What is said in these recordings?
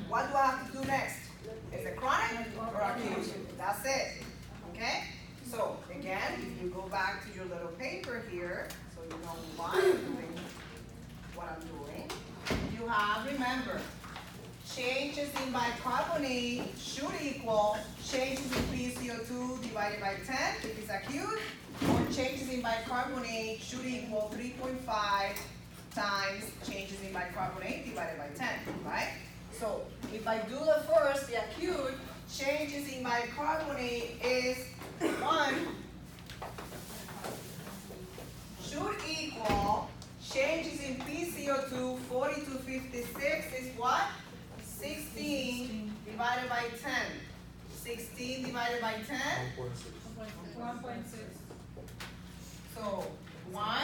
What do I have to do next? Is it chronic or acute? That's it. Okay? So again, if you go back to your little paper here, so you know why I'm doing what I'm doing, you have, remember, changes in bicarbonate should equal changes in PCO2 divided by 10 if it's acute, or changes in bicarbonate should equal 3.5 times changes in bicarbonate divided by 10, right? So if I do the first, the acute, changes in bicarbonate is 1 should equal changes in PCO2 40 to 56 is what? 16 divided by 10. 16 divided by 10? 1.6. So 1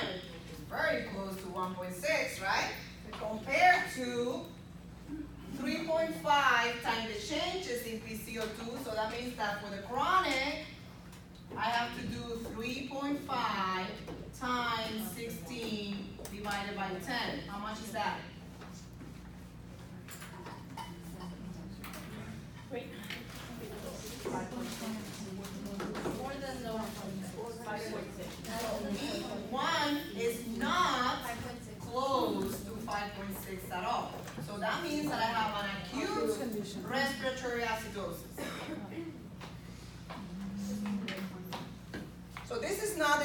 is very close to 1.6, right? Compared to 3.5 times the changes in PCO2, so that means that for the chronic, I have to do 3.5 times 16 divided by 10. How much is that? More than the 5.6. One is not close to 5.6 at all. So that means that I have an acute respiratory acidosis. So this is not a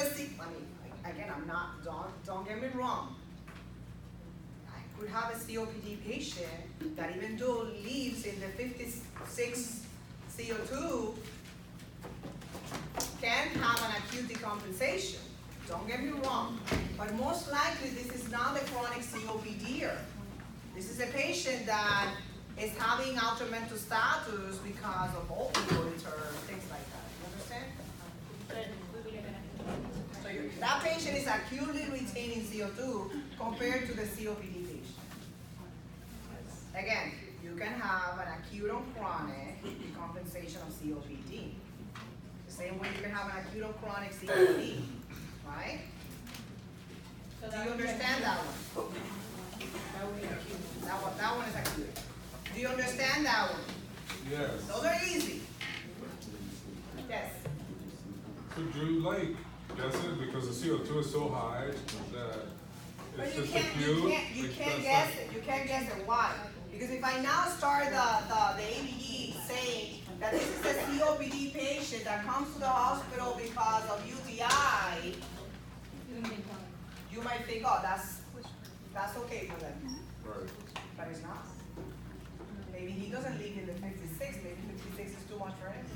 again, I'm not, don't get me wrong. I could have a COPD patient that even though lives in the 56 CO2 can have an acute decompensation. Don't get me wrong. But most likely this is not a chronic COPDer. This is a patient that is having altered mental status because of opioids or things like that. You understand? So that patient is acutely retaining CO2 compared to the COPD patient. Again, you can have an acute on chronic decompensation of COPD. The same way you can have an acute on chronic COPD, right? Do you understand that one? That one is acute. Do you understand that one? Yes. Those are easy. Yes. Could you guess it because the CO2 is so high that But it's you just can't, acute? you can't guess it. You can't guess it. Why? Because if I now start the ABE saying that this is a COPD patient that comes to the hospital because of UTI, you might think, oh, that's okay for them. Right. But it's not. Maybe he doesn't live in the 56. Maybe 56 is too much for him.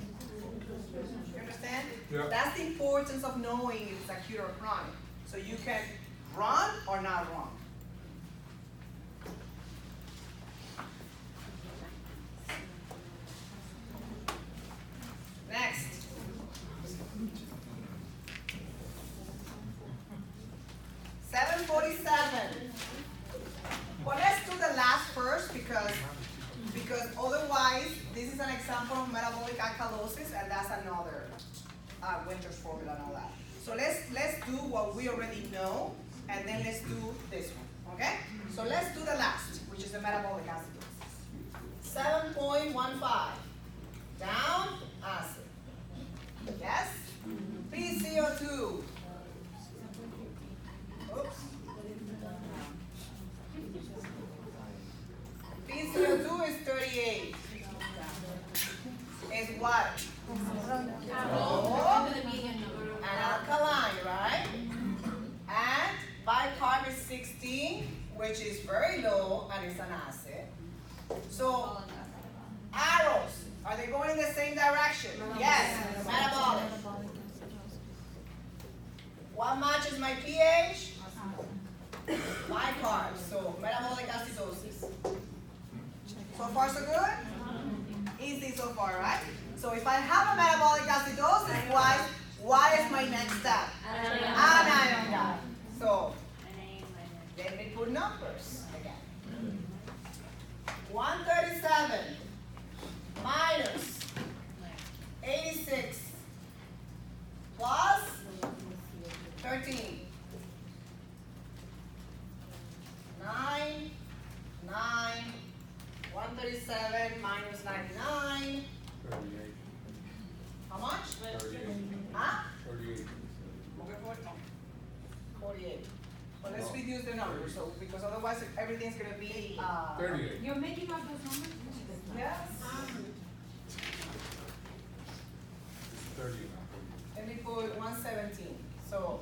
You understand? Yeah. That's the importance of knowing if it's acute or chronic. So you can run or not run. Next. $7.47. Well, let's do the last first because otherwise this is an example of metabolic alkalosis and that's another Winter's formula and all that. So let's do what we already know and then let's do this one. Okay? So let's do the last, which is the metabolic acidosis. 7.15. Down, acid. Yes? PCO2. Oops. PCO2 is 38. Is what? An alkaline, right? And bicarb is 16, which is very low, and it's an acid. So, arrows, are they going in the same direction? Yes, metabolic. What matches my pH? Bicarb, so metabolic acidosis. So far, so good? Easy so far, right? So if I have a metabolic acidosis, what is my next step? Anion guy. So let me put numbers again. 137 minus 86 plus 13. 9, 9, 137 minus 99. 38. How much? 38. Huh? 38. Okay, 48. But let's Oh. reduce the number, so, because otherwise everything's gonna be, 38. You're making up those numbers? Yes. It's 38 now. Let me put 117, so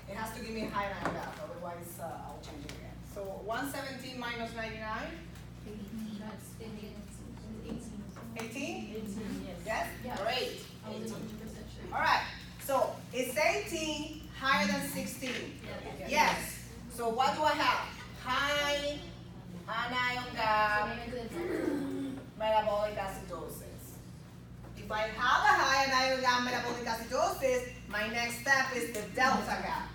it has to give me a high and a half, otherwise, I'll change it again. So 117 minus 99, That's 18. 18? Yes. Yes? Yeah. Great. I was 18. 100% sure. All right, so is 18 higher than 16? Yeah. Yes. So what do I have? High anion gap metabolic acidosis. If I have a high anion gap metabolic acidosis, my next step is the delta gap.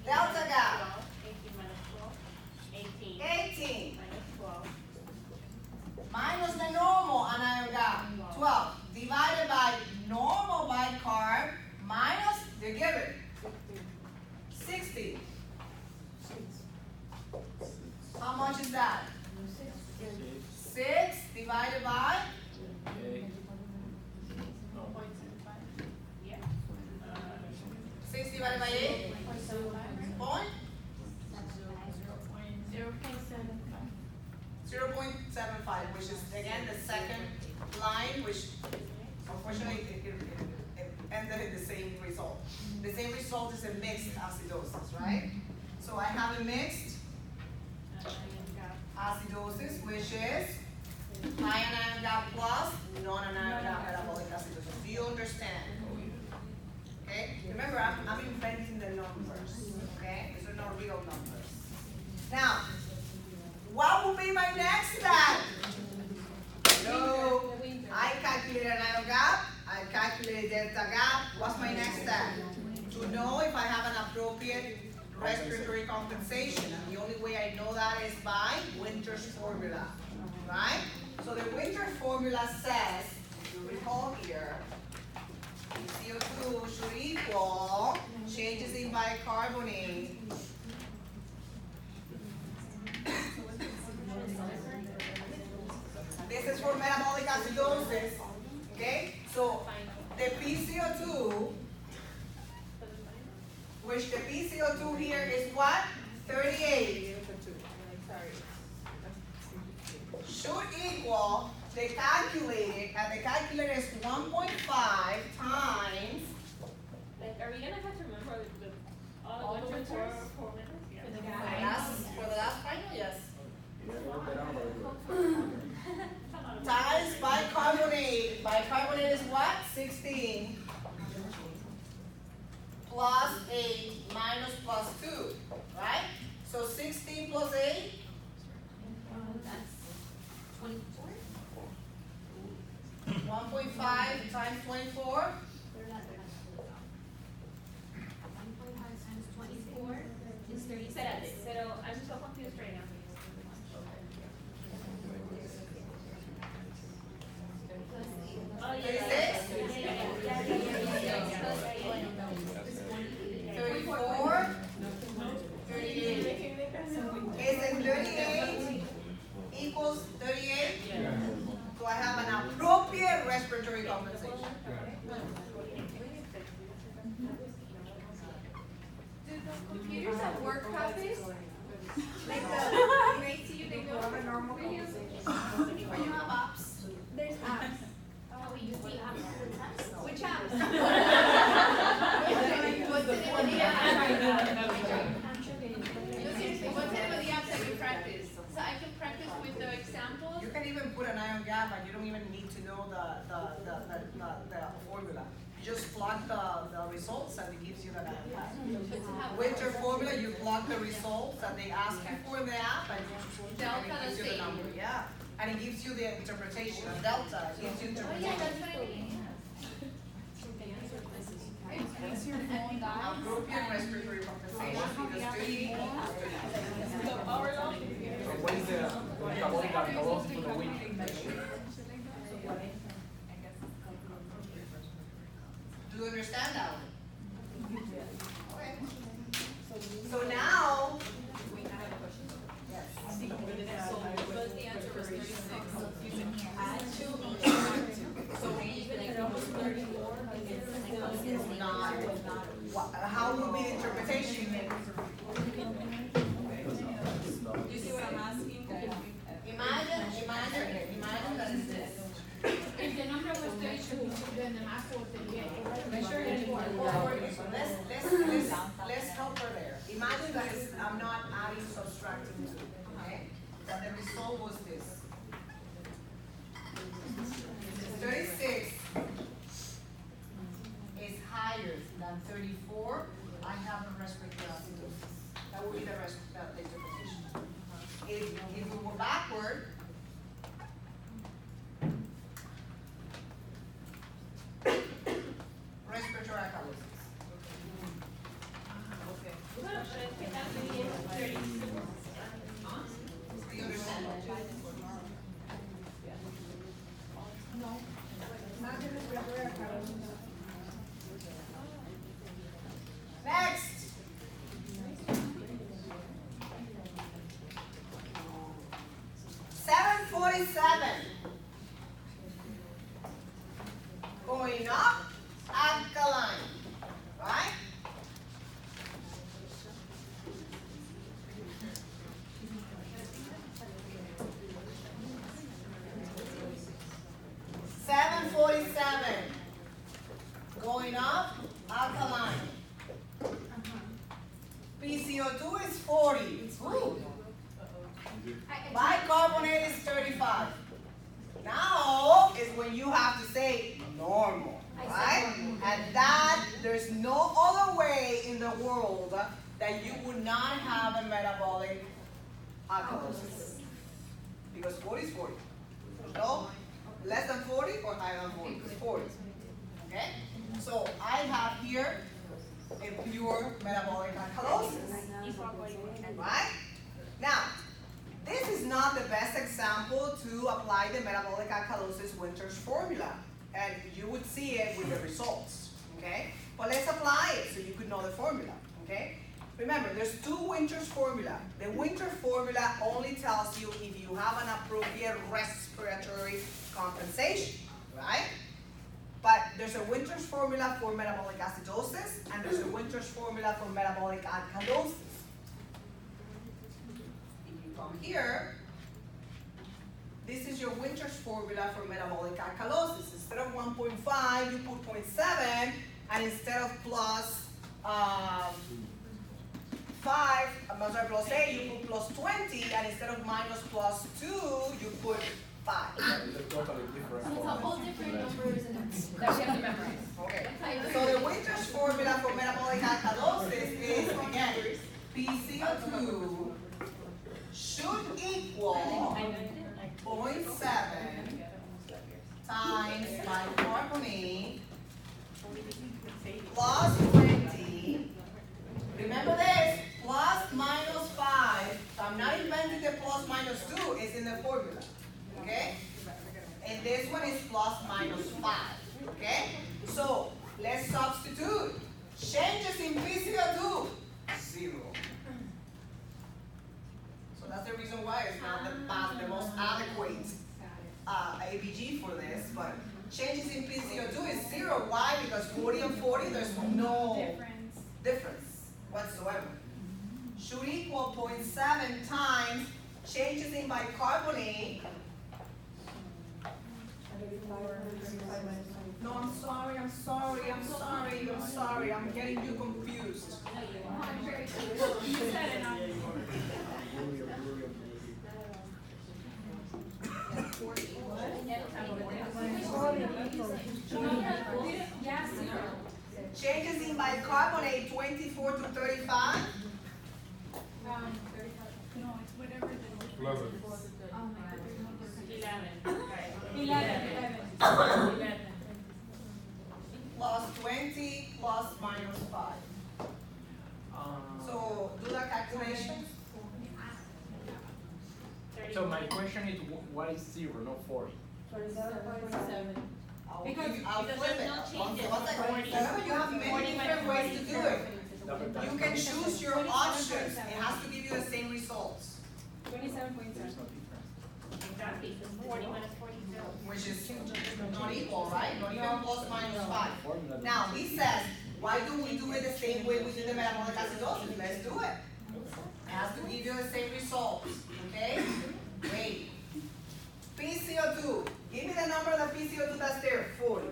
Delta gap, 18. Minus the normal anion gap, 12. Divided by normal bicarb minus the given, 60. How much is that? 6 divided by 6 divided by 8? Point? 0.75, which is again the second line, which unfortunately it ended in the same result. The same result is a mixed acidosis, right? So I have a mixed acidosis, which is high anion gap plus non-anion gap metabolic acidosis. Do you understand? Okay? Remember, I'm inventing the numbers. Okay? These are not real numbers. Now, what will be my next step? So, I calculated anion gap, I calculated delta gap. What's my next step? To know if I have an appropriate respiratory compensation. And the only way I know that is by Winter's formula. Right? So the Winter formula says, if you recall here, CO2 should equal changes in bicarbonate this is for metabolic acidosis, okay? So the PCO2, which the PCO2 here is what? 38. Should equal the calculated, and the calculator is 1.5 times. Like, are we gonna have to remember all the winters? For the last final, yes. Times bicarbonate. Bicarbonate is what? 16. Plus 8 minus plus 2. Right? So 16 plus 8. That's 24. 1.5 times 24. 1.5 times 24 is 36. Pero I'm so confused right now. Oh, yeah. 34. 38. Is it 38 equals 38? Yeah. So I have an appropriate respiratory compensation. Yeah. Do the computers at work have this? Like the ACU, they go for normal videos? Or you have apps. There's apps. Oh, we use the app for the test. Which apps? What's the name of the app? No, seriously, what's the name of the apps that you practice? So I can practice with the examples? You can even put an ion gap and you don't even need to know the formula. You just plug the results and it gives you the ion gap. With your formula, you plug the results that they ask you for in the app and Delta it gives the you the same. number. Yeah. And it gives you the interpretation of delta. It gives you Oh yeah, interpretation. that's what I mean. It makes your phone die. Appropriate respiratory compensation because 3 equals 30. So our law. So what is the metabolic alkalosis for the winter? Do you understand that one? Okay. So now, yes. But the answer was 36. You can add 2 So even if it was 34, It's not, how will be the interpretation? you see what I'm asking? Imagine that it's this. If the number was 32, then the math was 38. Sure, so let's help her there. Imagine that I'm not adding, subtracting two, okay? That the result was this. 36 is higher than 34. I have a respiratory acidosis. That would be the interpretation. If we go backward, respiratory alkalosis. Do you understand? Next. $7.47. Going up, alkaline, right? $7.47. Going up, alkaline. PCO2 is 40. Ooh. Bicarbonate is 35. Now is when you have to say normal, right? And that there's no other way in the world that you would not have a metabolic alkalosis. Because 40 is 40. No, less than 40 or higher than 40? It's 40. Okay? So I have here a pure metabolic alkalosis. Right? Now, this is not the best example to apply the metabolic alkalosis Winter's formula. And you would see it with the results. Okay? But let's apply it so you could know the formula. Okay? Remember, there's two Winter's formula. The Winter formula only tells you if you have an appropriate respiratory compensation. Right? But there's a Winter's formula for metabolic acidosis, and there's a Winter's formula for metabolic alkalosis. If you come here, this is your Winter's formula for metabolic alkalosis. Instead of 1.5, you put 0.7, and instead of plus 5, I'm sorry, plus 8, you put plus 20, and instead of minus plus 2, you put 5. Totally different. So it's all different numbers and That we have to memorize. Okay. So the Winter's formula for metabolic alkalosis is, again, PCO2 should equal 0.7 times bicarbonate plus 20. Remember this, plus minus 5. So I'm not inventing the plus minus 2, it's in the formula. Okay? And this one is plus minus 5. Okay? So let's substitute. Changes in PCO2, 0. So that's the reason why it's not the most adequate ABG for this, but changes in PCO2 is 0. Why? Because 40 and 40, there's no difference whatsoever. Should equal 0.7 times changes in bicarbonate. No, I'm sorry, I'm getting you confused. Changes in bicarbonate 24 to 35. no, it's whatever the 11. oh my God. 11. Plus 20 plus minus 5. So do the calculation. So my question is, why is 0, not 40? I'll Because- give you- I'll because flip there's it. no changes. One second. 40. Remember, you have many 40 different minus ways to do it. You can 40. choose your options. It has to give you the same results, 27.7. There's no difference. Exactly, so 40 minus 42. which is not equal, right? Not even plus minus 5. Formula Now, doesn't he says, why don't we do it the same way we did the metabolic acidosis? Let's do it. It has to give you the same results, okay? Wait. PCO2, give me the number of the PCO2 that's there, 40.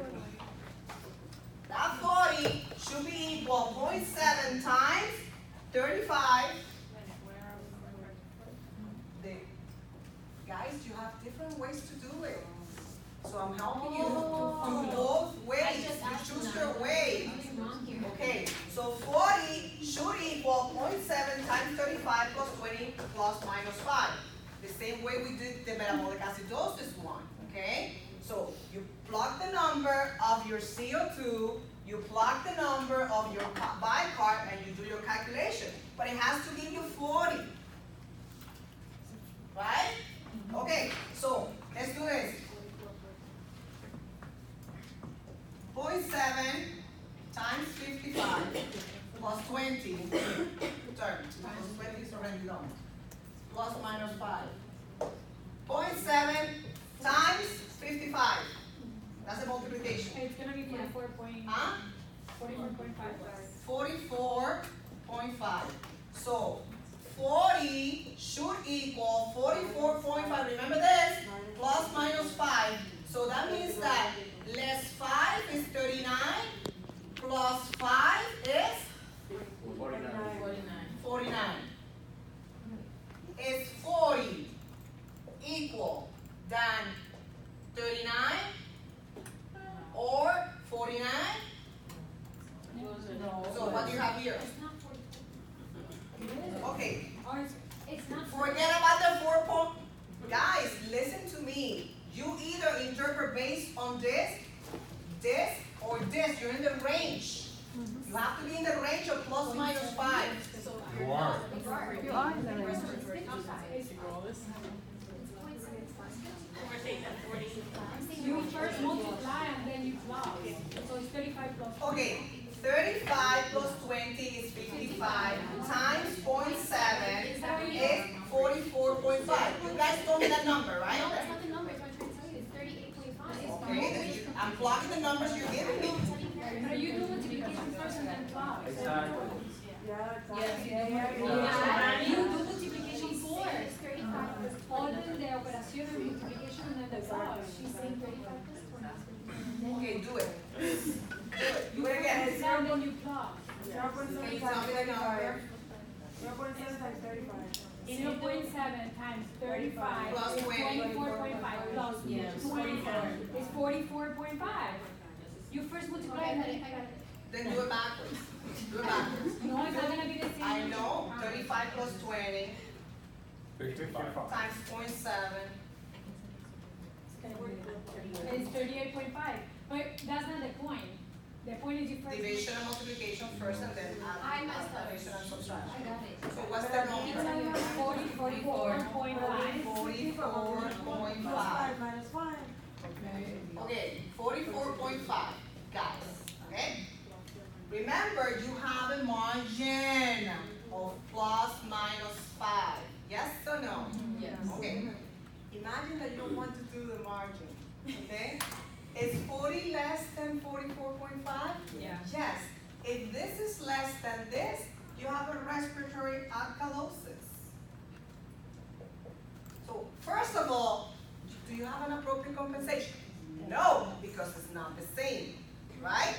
That 40 should be equal 0.7 times 35. The, guys, you have different ways to do it. So I'm helping you to both ways. You choose your way. Okay, so 40 should equal 0.7 times 35 plus 20 plus minus 5. The same way we did the metabolic acidosis one, okay? So you plug the number of your CO2, you plug the number of your bicarb, and you do your calculation. But it has to give you 40. Right? Okay, so let's do this. 0.7 times 55 plus 20, turn, plus 20 is already done, plus minus 5. 0.7 times 55, that's a multiplication. It's gonna be 44.5. Huh? 44.5. So 40 should equal 44.5, remember this, plus minus 5. So that means that less 5 is 39, plus 5 is 49. Is 40 equal than 39 or 49? So what do you have here? Okay, It's not. forget about the 4 point. Guys, listen to me. You either interpret based on this, or this. You're in the range. You have to be in the range of plus minus 5. You are. We're saying that 40. You first multiply and then you plug. So it's 35 plus. Okay, 35 plus 20 is 55 times 0.7 is 44.5. You guys told me that number, right? No, that's not the number, it's what I'm trying to tell you, it's 38.5. Okay, then I'm plugging the numbers you're giving me. But you do multiplication first and then plug. Exactly. You do multiplication first. It's 35 plus 20. Orden de operación de multiplication and then the plug. She's saying 35 plus 20. Okay, do it. Do it again. And then you plug. Can you tell me the number? 0.7 times 35 Plus is 20. 24.5 plus 24 is 44.5. You first multiply and then Then do it backwards. Do it backwards. no, it's not gonna be the same. I know, 35 plus 20 55. times 0.7. It's 38.5. But that's not the point. The point is you first. Division and multiplication first and then I messed up. addition and I subtraction. got it. So what's the number? 44.5. 44.5. Okay, 44.5, guys, okay? Remember, you have a margin of plus minus 5. Yes or no? Yes. Okay. Imagine that you don't want to do the margin, okay? Is 40 less than 44.5? Yeah. Yes. If this is less than this, you have a respiratory alkalosis. So first of all, do you have an appropriate compensation? No, because it's not the same, right?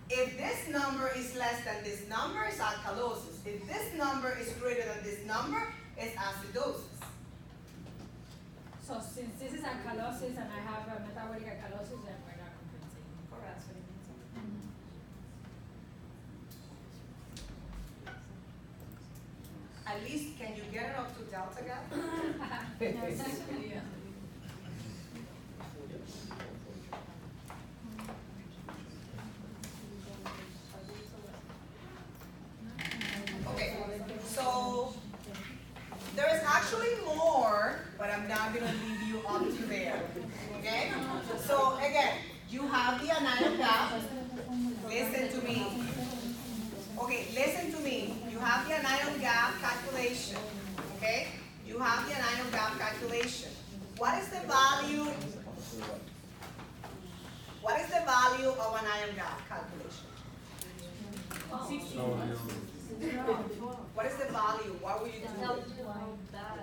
If this number is less than this number, it's alkalosis. If this number is greater than this number, it's acidosis. So since this is alkalosis and I have a metabolic alkalosis, then we're not compensating. Correct. At least, can you get it up to delta gap? Okay, so there is actually more, but I'm not gonna leave you up to there. Okay? So again, you have the anion gap. Listen to me. Okay, listen to me. You have the anion gap calculation. Okay? You have the anion gap calculation. What is the value? What is the value of an ion gap calculation? What is the value? What will you do?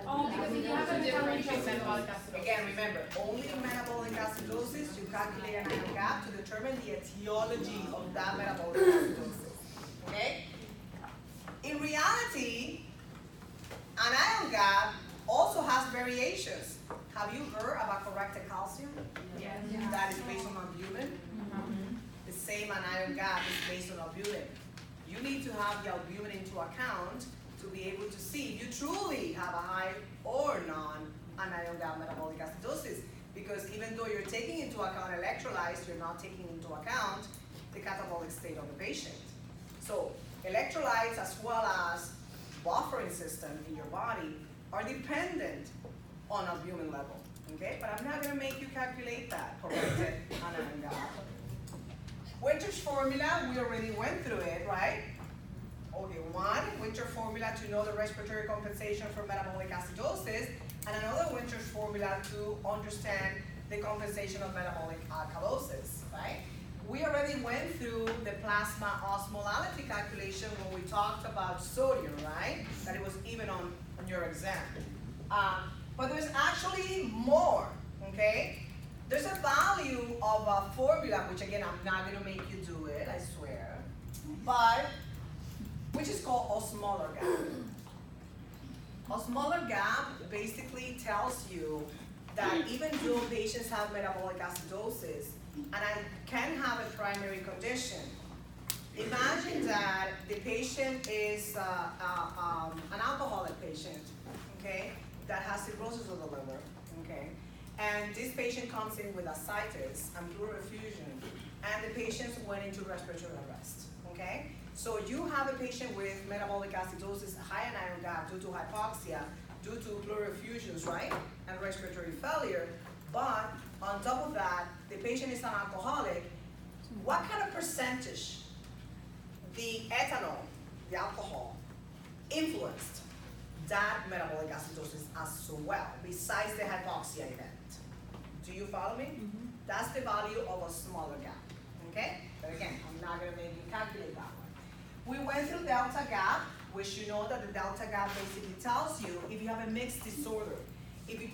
Oh, because if you have a differential metabolic Again, remember, only in metabolic acidosis you calculate an ion gap to determine the etiology of that metabolic acidosis. Okay? In reality, an ion gap also has variations. Have you heard about corrected calcium? Yes. That is based on albumin. The same anion gap is based on albumin. You need to have the albumin into account to be able to see if you truly have a high or non-anion gap metabolic acidosis. Because even though you're taking into account electrolytes, you're not taking into account the catabolic state of the patient. So electrolytes as well as buffering system in your body are dependent on albumin level. Okay, but I'm not going to make you calculate that corrected anion gap. Winter's formula, we already went through it, right? Okay, one, Winter formula to know the respiratory compensation for metabolic acidosis, and another Winter's formula to understand the compensation of metabolic alkalosis, right? We already went through the plasma osmolality calculation when we talked about sodium, right? That it was even on your exam. But there's actually more, okay? There's a value of a formula, which again, I'm not gonna make you do it, I swear, but which is called osmolar gap. Osmolar gap basically tells you that even though patients have metabolic acidosis, and I can have a primary condition, imagine that the patient is an alcoholic patient, okay, that has cirrhosis of the liver, okay, and this patient comes in with ascites and pleural effusion, and the patient went into respiratory arrest, okay? So you have a patient with metabolic acidosis, high anion gap due to hypoxia, due to pleural effusions, right, and respiratory failure, but on top of that, the patient is an alcoholic. What kind of percentage the ethanol, the alcohol, influenced that metabolic acidosis as well, besides the hypoxia event? Do you follow me? That's the value of a smaller gap, okay? But again, I'm not gonna make you calculate that one. We went through delta gap, which you know that the delta gap basically tells you if you have a mixed disorder.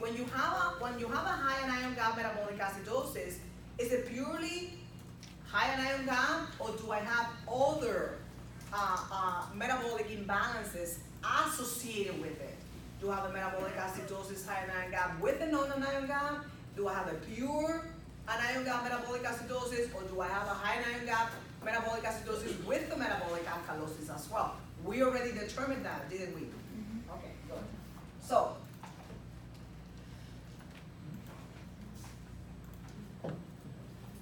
When you have a high anion gap metabolic acidosis, is it purely high anion gap, or do I have other metabolic imbalances associated with it? Do I have a metabolic acidosis high anion gap with a non-anion gap? Do I have a pure anion gap metabolic acidosis, or do I have a high anion gap metabolic acidosis with the metabolic alkalosis as well? We already determined that, didn't we? Okay, good. So,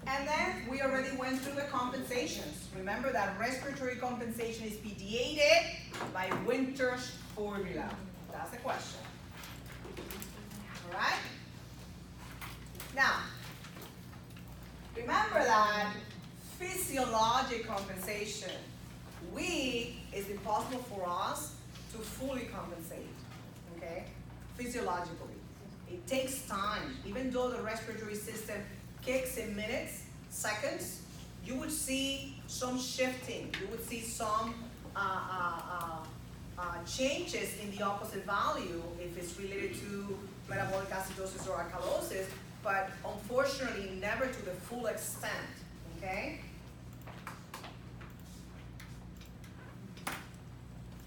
and then we already went through the compensations. Remember that respiratory compensation is mediated by Winter's formula. That's the question. All right? Now, remember that physiologic compensation, it's impossible for us to fully compensate, okay? Physiologically. It takes time. Even though the respiratory system kicks in minutes, seconds, you would see some shifting. You would see some changes in the opposite value if it's related to metabolic acidosis or alkalosis, but unfortunately never to the full extent, okay?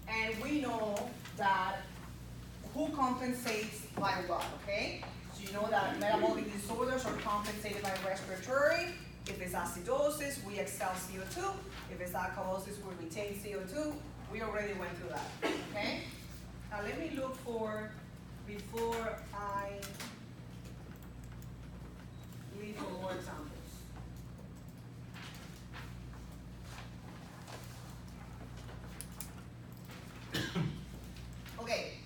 And we know that who compensates by what, okay? So you know that metabolic disorders are compensated by respiratory. If it's acidosis, we expel CO2. If it's alkalosis, we retain CO2. We already went through that, okay? Now let me look for, before I leave for more examples. Okay.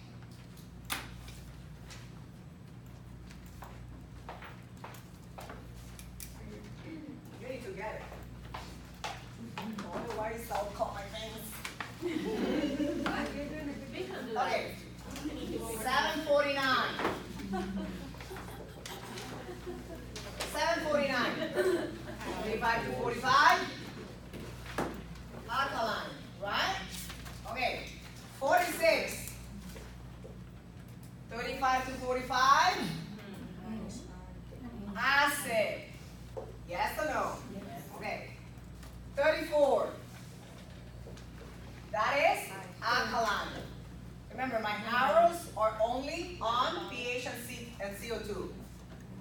45? Alkaline, right? Okay, 46. 35 to 45? Acid. Yes or no? Okay. 34. That is alkaline. Remember, my arrows are only on pH and CO2.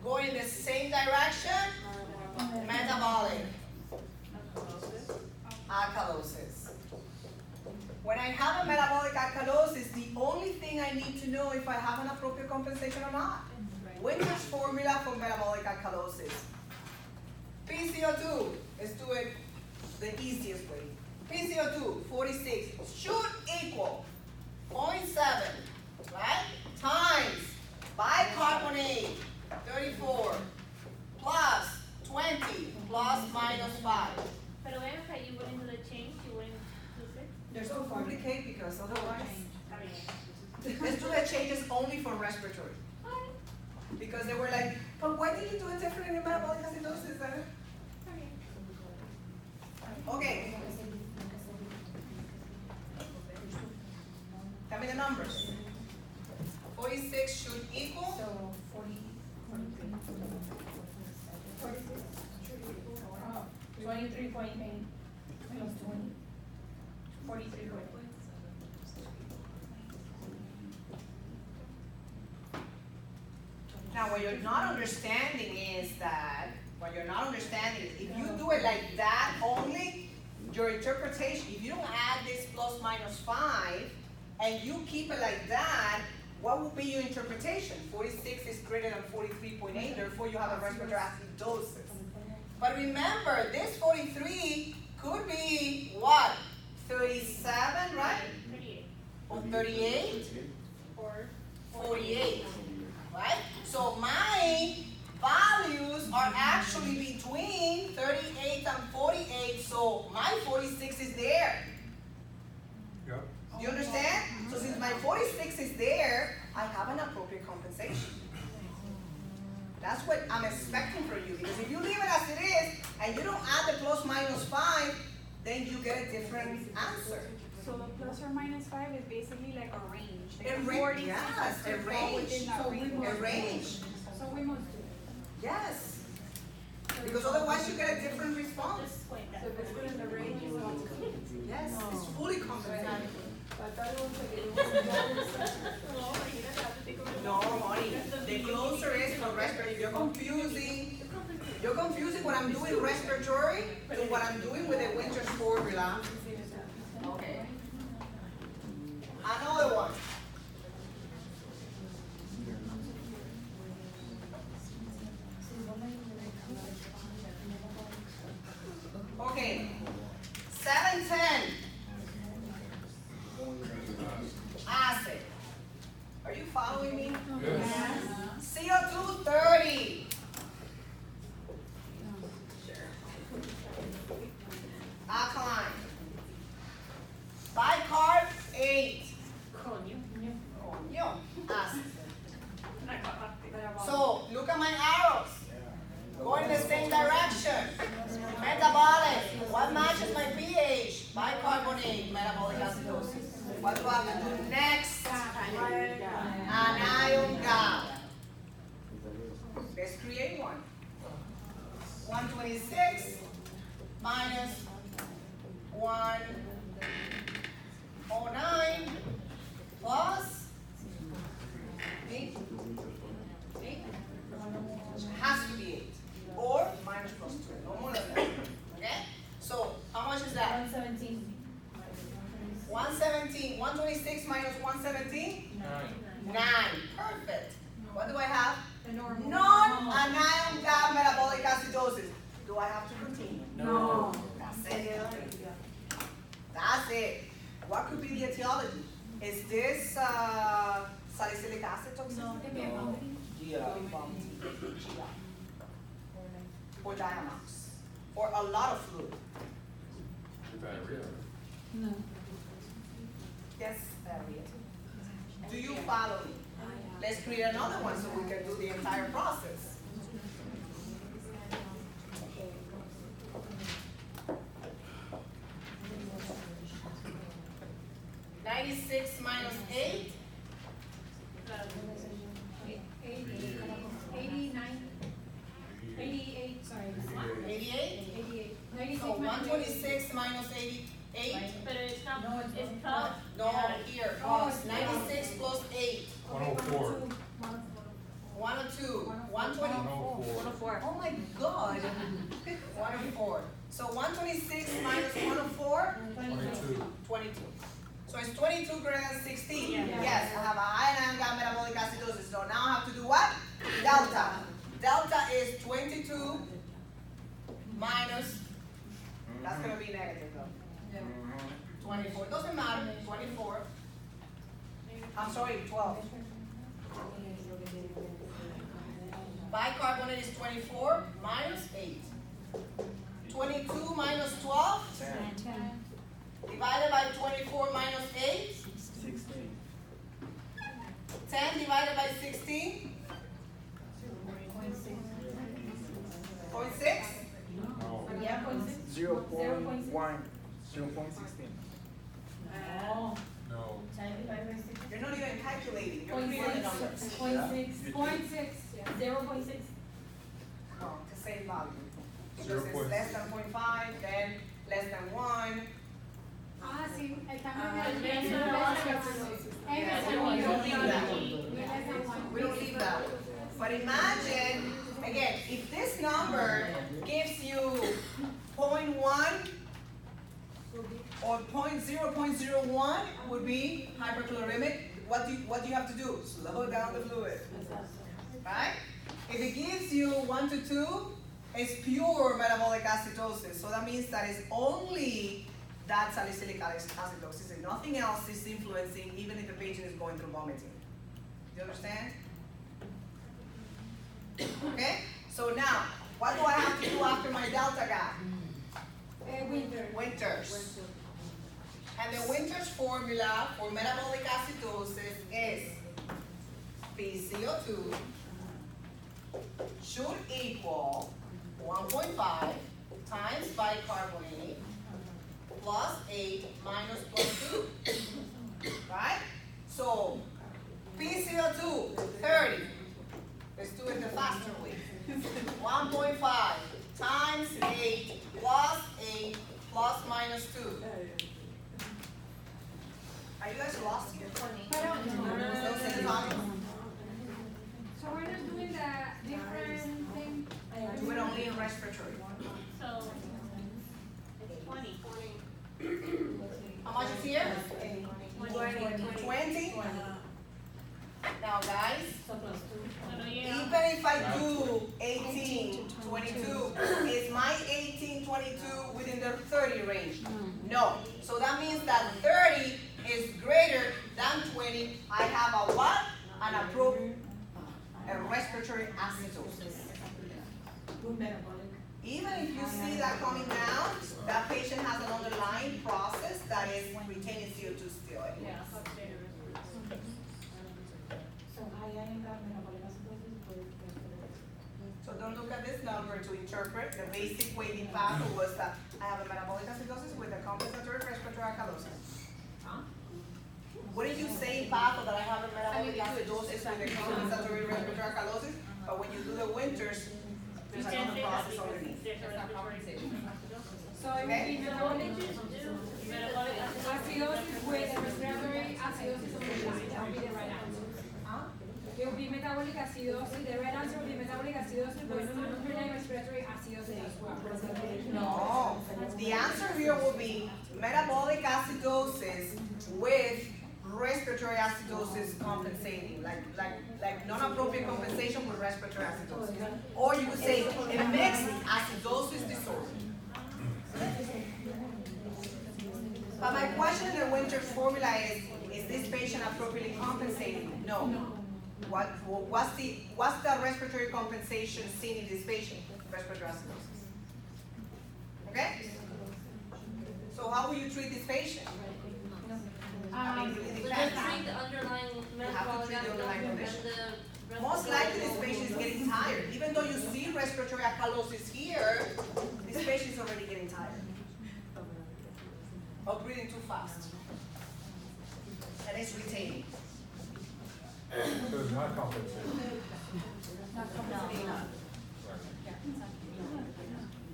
Going in the same direction, metabolic. Alkalosis. When I have a metabolic alkalosis, the only thing I need to know if I have an appropriate compensation or not. Winter's formula for metabolic alkalosis. PCO2, let's do it the easiest way. PCO2, 46, should equal 0.7, right? Times bicarbonate, 34, plus 20, plus minus 5. Pero vean que you wouldn't do the change, you wouldn't do six. They're so complicated because otherwise, I mean, let's do the changes only for respiratory. Because they were like, but why did you do it different in metabolic acidosis? Okay. Tell me the numbers. 46 should equal? So 40, 46 should equal 23.8 plus 20. 43.8. Now, what you're not understanding is that, if you do it like that only, your interpretation, if you don't add this plus minus 5, and you keep it like that, what will be your interpretation? 46 is greater than 43.8, therefore you have a respiratory acidosis. But remember, this 43 could be what? 37, right? 38. Or 38? Or 48, right? So my values are actually between 38 and 48, so my 46 is there. Yep. Do you understand? So since my 46 is there, I have an appropriate compensation. That's what I'm expecting from you, because if you leave it as it is, and you don't add the plus minus 5, then you get a different answer. So the plus or minus 5 is basically like a range. Like A the range, 40 yes, has to a fall range. within that So range. a range. So we must do it. Yes. Because otherwise you get a different response. just point that. So if it's within the range, it's not good. Yes, it's fully compensated. I thought it was like it was No, honey, the closer is for respiratory. You're confusing what I'm doing respiratory to what I'm doing with the Winter's formula. Okay. Another one. Okay. 710. Acid. Are you following me? Yes. CO2 30. Alkaline. Bicarb 8. Coño. Acid. So look at my arrows. Go in the same direction. Metabolic. What matches my pH? Bicarbonate. Metabolic acidosis. What do I have to do next? Anion gap. Let's create one. 126 minus 109 plus 8. Has to be 8. Or minus plus 2. No more than that. Okay? So, how much is that? 117. 117. 126 minus 117? 9. Perfect. What do I have? The normal. Non-anion gap metabolic acidosis. Do I have to continue? No. That's it. That's it. What could be the etiology? Is this salicylic acid toxicity? No, it may be vomiting. Or Diamox? Or a lot of fluid? Diarrhea. No. Yes, diarrhea. Do you follow me? Let's create another one so we can do the entire process. 96 minus 8, 89, 88, sorry. 88. 88. 96 So 126 minus 88. But it's not, it's plus. No, here, plus 96 plus 8. 104. 102. 120. 104. Oh my God. 104. So 126 minus 104? 22. 22. So it's 22 greater than 16. Yeah. Yes, I have a high and I got metabolic acidosis. So now I have to do what? Delta. Delta is 22 minus, that's going to be negative though. 24. Doesn't matter. 24. I'm sorry, 12. Bicarbonate is 24 minus 8. 22 minus 12 divided by 24 minus 8. 16. 10 divided by 16. 0.6. No. Yeah, 0.6. 0.1. 0.16. Oh. No. You're not even calculating. You're Point creating six. numbers. Point six. Point six. 0.6. No, to same value. Because 0.6. it's less than 0.5, then less than 1. Ah, sí, está Yeah, we don't leave that. We don't leave that. But imagine, again, if this number gives you 0.1 or 0.01 would be hyperchloremic, what do you have to do? Slow down the fluid. Right? If it gives you 1 to 2, it's pure metabolic acidosis. So that means that it's only that salicylic acidosis and nothing else is influencing, even if the patient is going through vomiting. Do you understand? Okay? So now, what do I have to do after my delta gap? Winters. And the Winters formula for metabolic acidosis is PCO2 should equal 1.5 times bicarbonate plus 8 minus plus 2. Right? So PCO2, 30. Let's do it the faster way. 1.5 times 8 plus 8 plus minus 2. Are you guys lost here? Still same time? So we're not doing the different thing? Do it only in respiratory. So, it's 20. How much is here? 20. Now guys, even if I do 18, 22, is my 18, 22 within the 30 range? No. So that means that 30 is greater than 20. I have a what? A respiratory acidosis. Even if you see that coming down, that patient has an underlying process that is retaining CO2 still. Yeah. So don't look at this number to interpret. The basic weighting path was that I have a metabolic acidosis with a compensatory respiratory alkalosis. Wouldn't you say, Pato, that I have a metabolic acidosis with a compensatory respiratory alkalosis? But when you do the Winters, there's another process underneath. So it would be metabolic acidosis with respiratory acidosis on the line. That would be the right answer. It would be metabolic acidosis. The right answer would be metabolic acidosis with underlying respiratory acidosis as well. No, the answer here will be metabolic acidosis with respiratory acidosis compensating, like non-appropriate compensation with respiratory acidosis. Or you could say a mixed acidosis disorder. But my question in the Winters formula is this patient appropriately compensating? No. What's the respiratory compensation seen in this patient? Respiratory acidosis. Okay? So how will you treat this patient? I mean, it But depends. then treat the underlying metabolic treat the underlying acidosis condition. and the. Most likely this patient is getting tired. Even though you see respiratory alkalosis here, this patient is already getting tired. Or breathing too fast. and it's retaining. So it's not compensating.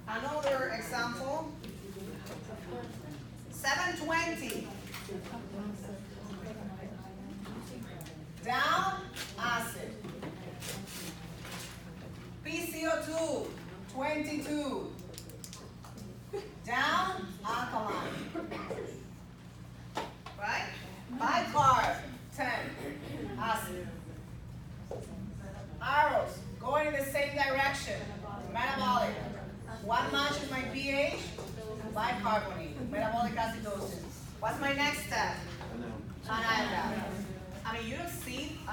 Another example, 720. Down, acid. PCO2, 22. Down, alkaline. Right? Bicarb, 10. Acid. Arrows going in the same direction. Metabolic. What matches my pH? Bicarbonate. Metabolic acidosis. What's my next step? Anaerobic. I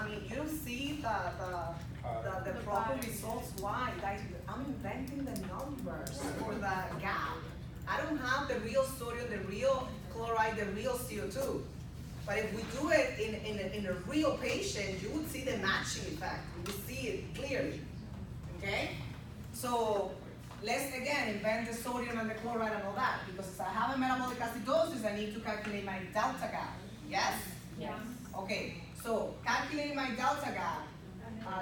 mean, you don't see the proper results. Why? Guys, I'm inventing the numbers for the gap. I don't have the real sodium, the real chloride, the real CO2. But if we do it in a real patient, you would see the matching effect. You would see it clearly. Okay? So let's again invent the sodium and the chloride and all that. Because if I have a metabolic acidosis, I need to calculate my delta gap. Yes? Yes. Okay, so calculating my delta gap,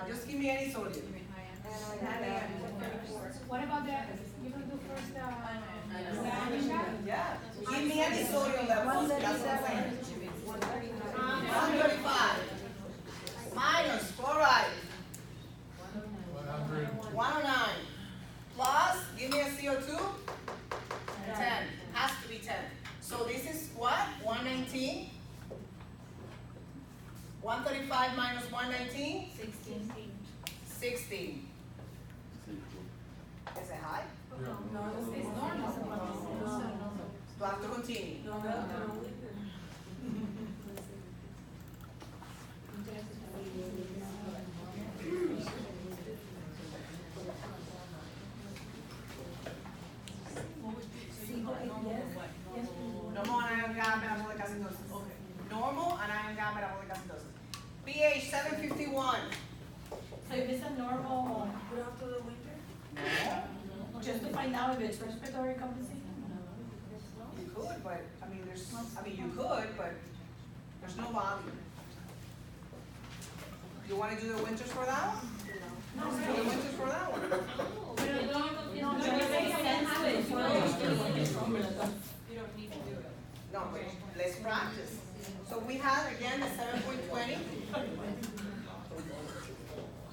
just give me any sodium. What about the, you can do first the iron gap? Yeah, give me any sodium level, that's what I'm saying. 135 minus chloride, 100. 109, plus, give me a CO2, 10, has to be 10. So this is what, 119? 135 minus 119? 16. Is it high? Yeah. Do I have to continue? Normal anion gap metabolic acidosis. Normal anion gap metabolic acidosis. pH 751. So if it's a normal, put after the winter? Just to find out if it's respiratory compensation? You could, but you could, but there's no volume. You want to do the winters for that one? No. Do the winters for that one? No, but let's practice. So we have again the 7.20.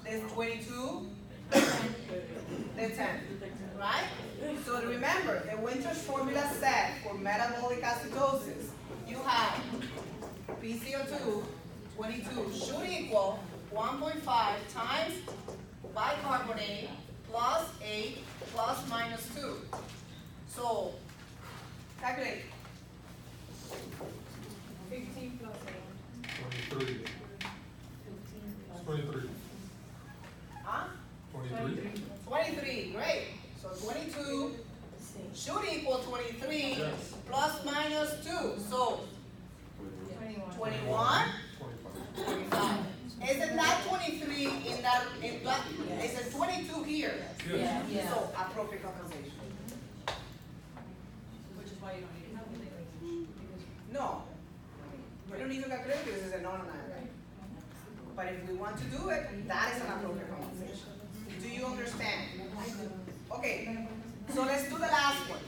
There's 22. The 10. Right? So remember, the Winters formula set for metabolic acidosis, you have PCO2, 22, should equal 1.5 times bicarbonate plus 8 plus minus 2. So, calculate. 15 plus 8. 23. 23. Huh? 23. 23, great. So 22 should equal 23 Yes. plus minus 2. So 21, 25. 25. Isn't that 23 in that, is it 22 here? Yes. So appropriate compensation. Which is why you don't need to calculate. No. We don't need to calculate because it's a non-anion. But if we want to do it, that is an appropriate compensation. Do you understand? Okay, so let's do the last one.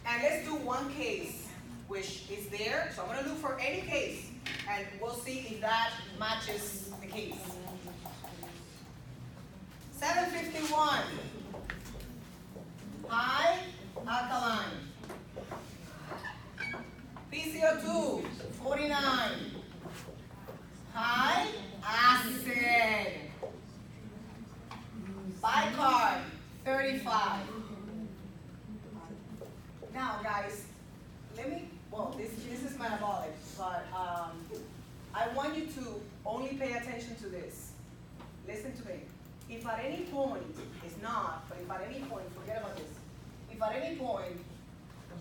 And let's do one case, which is there. So I'm going to look for any case, and we'll see if that matches the case. 751. High alkaline. PCO2, 49. High acid. Bicarb, 35. Now, guys, this is metabolic, but I want you to only pay attention to this. Listen to me. If at any point, it's not, but if at any point, forget about this. If at any point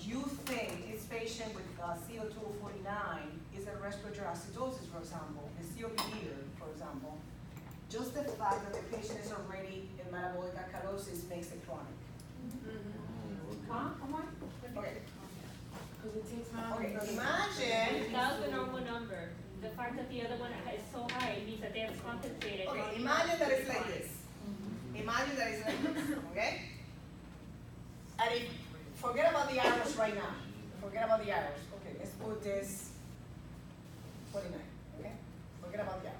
you think this patient with CO2 49 is a respiratory acidosis, for example, the COPD, for example, just the fact that the patient is already in metabolic alkalosis makes it chronic. Come on. Okay. Okay, imagine. That's the normal number. The fact that the other one is so high means that they have compensated. Okay, imagine that it's like this. Imagine that it's like this, okay? And if, forget about the arrows right now. Forget about the arrows. Okay, let's put this 49, okay? Forget about the arrows.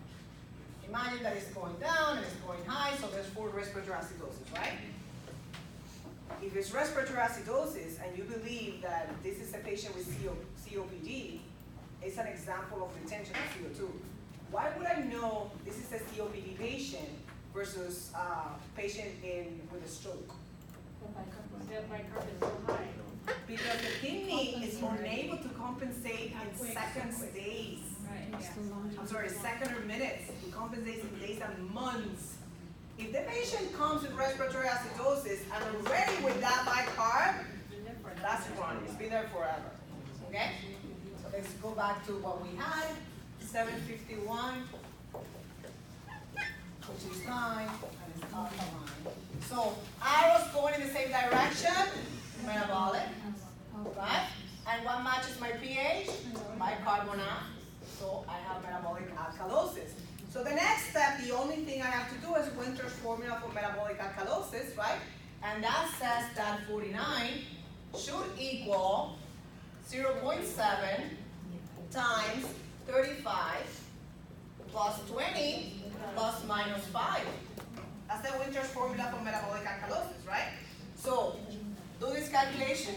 Imagine that it's going down and it's going high, so there's 4 respiratory acidosis, right? If it's respiratory acidosis and you believe that this is a patient with COPD, it's an example of retention of CO2. Why would I know this is a COPD patient versus a patient with a stroke? The bicarb is so high. Because the kidney is unable to compensate in seconds, days. Right, yeah. I'm sorry, seconds or minutes. It compensates in days and months. If the patient comes with respiratory acidosis and already with that bicarb, that's chronic. It's been there forever. Okay? So let's go back to what we had, 751, which is 9, and it's alkaline. So arrows going in the same direction, metabolic, right? And what matches my pH? Bicarbonate. So I have metabolic alkalosis. So the next step, the only thing I have to do is Winter's formula for metabolic alkalosis, right? And that says that 49 should equal 0.7 times 35 plus 20 plus minus 5. That's the Winter's formula for metabolic alkalosis, right? So do this calculation.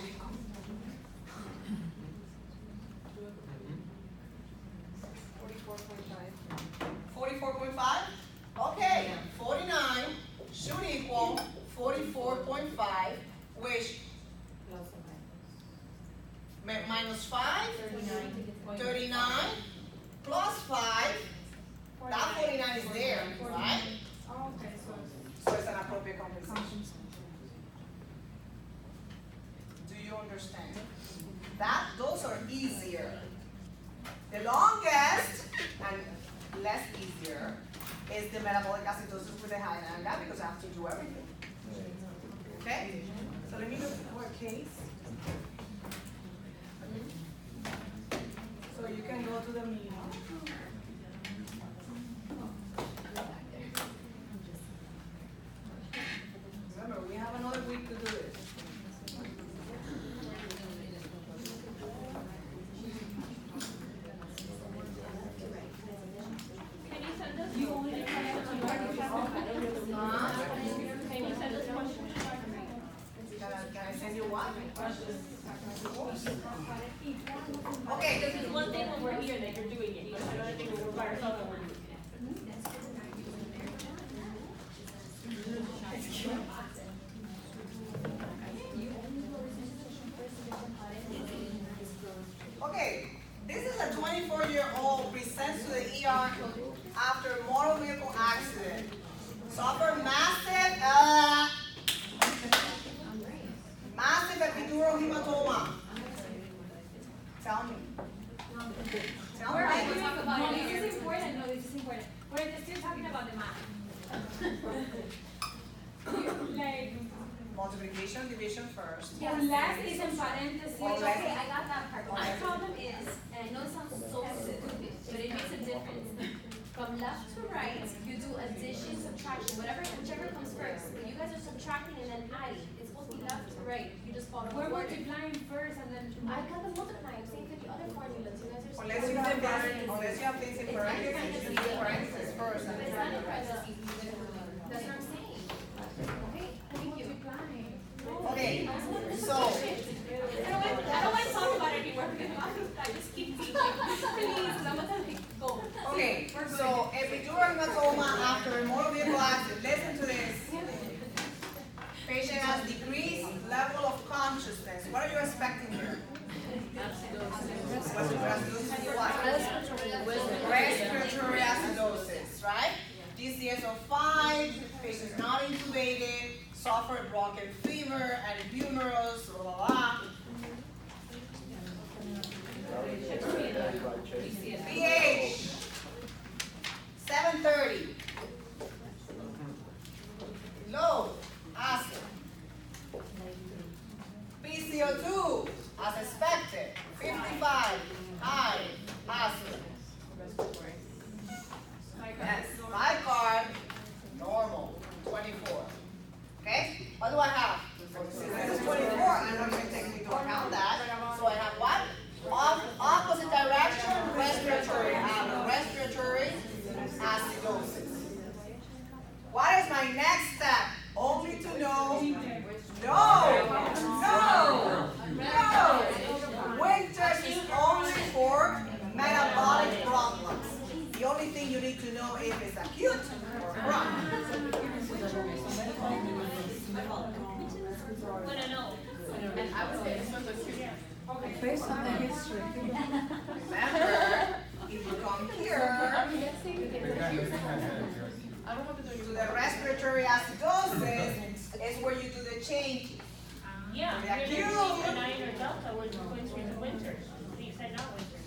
44.5? Okay, 49 should equal 44.5, which minus 5, 39, plus 5, that 49 is there, right? Oh, okay, So it's an appropriate compensation. Do you understand? Those are easier. The longest and less easier is the metabolic acidosis with a high lambda because I have to do everything. Okay? So let me look for a case. So you can go to the meeting. Remember, we have another week to do this. Can you send us questions? Can you send us questions? Can I send you what? Okay. Because it's one thing when we're here that you're doing it, but another thing when we're by ourselves and we're doing it. Okay, this is a 24-year-old presents to the ER after a motor vehicle accident. Suffered massive epidural hematoma. Tell me. Tell We're me. going to talk about it. This is important. No, this is important. We're just still talking about the math. Like, Multiplication, division first. unless it's in parentheses. Unless- Okay, I got that part. But my problem is, and I know it sounds so stupid, but it makes a difference. From left to right, you do addition, subtraction, whichever comes first. But you guys are subtracting and then adding. It's supposed to be left to right. You just follow We're the order. multiplying first and then. I got the multiply. I'm saying for the other formulas. You guys are Unless you have things in parentheses, you do parentheses first. And It's then not in parentheses. That's what I'm saying. Okay, thank you. Okay, so I don't want to talk about it anymore because I just keep teaching. Please, I'm gonna go. okay, so epidural hematoma after a motor vehicle accident. Listen to this. Patient has decreased level of consciousness. What are you expecting here? Respiratory acidosis, right? DCS of 5, patient's not intubated, suffered broken femur and humerus, blah, blah, blah. pH 730. Low acid. PCO2 as expected. if it's acute or chronic. Bueno, no. And I would say this one's acute. Based on the history. Remember, if you come here I don't have to do to the respiratory acidosis, is where you do the change. Yeah, Yeah, you're cute. using the 9 or delta, which is going through the winters. You said not winters.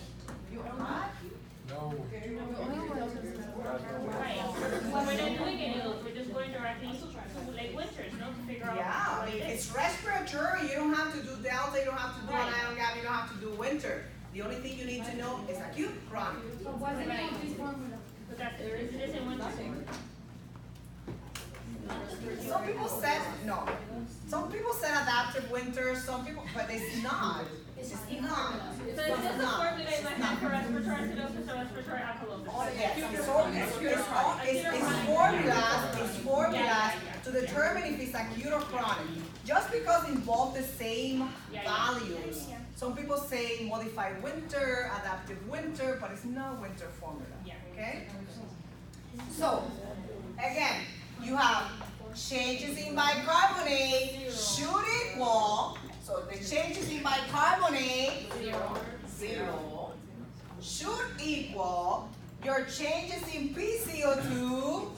No. Right. Well, we're not doing any of those, we're just going directly to like winters, no, to figure out. Yeah, what it is. it's respiratory, you don't have to do delta, you don't have to do an ion gap, you don't have to do winter. The only thing you need to know is acute, chronic. So what's the name of this formula? But that's, it is in winter. Some people said, no, some people said adaptive winter, some people, but it's not. It's not. So it's just a formula in my head for respiratory acidosis or respiratory alkalosis. Yes, it's formulas to determine if it's acute or chronic. Just because it involves the same values. Some people say modified winter, adaptive winter, but it's not winter formula, okay? So, again, you have changes in bicarbonate should equal, so the changes in bicarbonate, 0, should equal your changes in PCO2,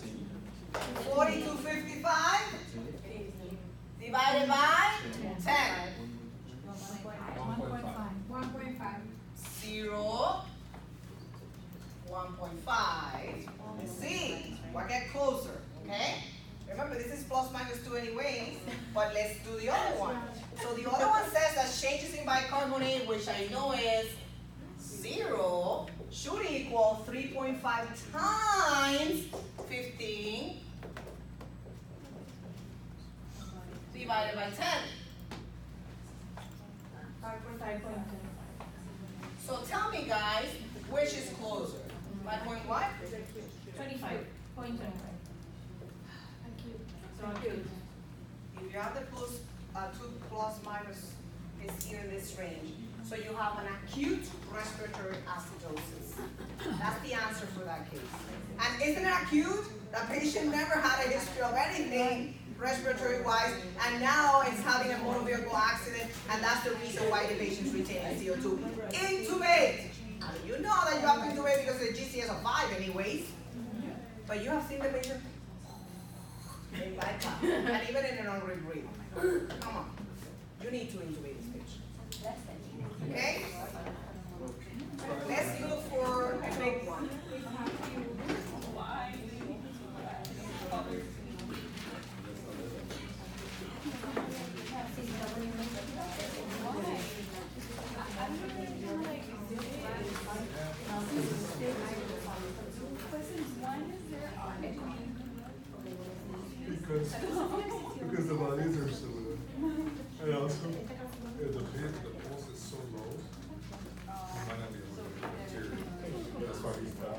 4255, divided by 10. 1.5. 0, 1.5. Let's see, we'll get closer, okay? Remember, this is plus minus 2 anyways, but let's do the other one. So the other one says that changes in bicarbonate, which I know is 0, should equal 3.5 times 15 divided by 10. 5.5. So tell me, guys, which is closer? 5 point what? 25.25. So acute. If you have the plus, 2 plus minus is here in this range. So you have an acute respiratory acidosis. That's the answer for that case. And isn't it acute? The patient never had a history of anything respiratory wise, and now it's having a motor vehicle accident, and that's the reason why the patient's retaining CO2. Intubate! I mean, you know that you have to intubate because of the GCS of 5 anyways. But you have seen the patient like that, and even in an unreal breath. Come on, you need to intubate this patient. Okay? Let's look for a big one. Because the bodies are so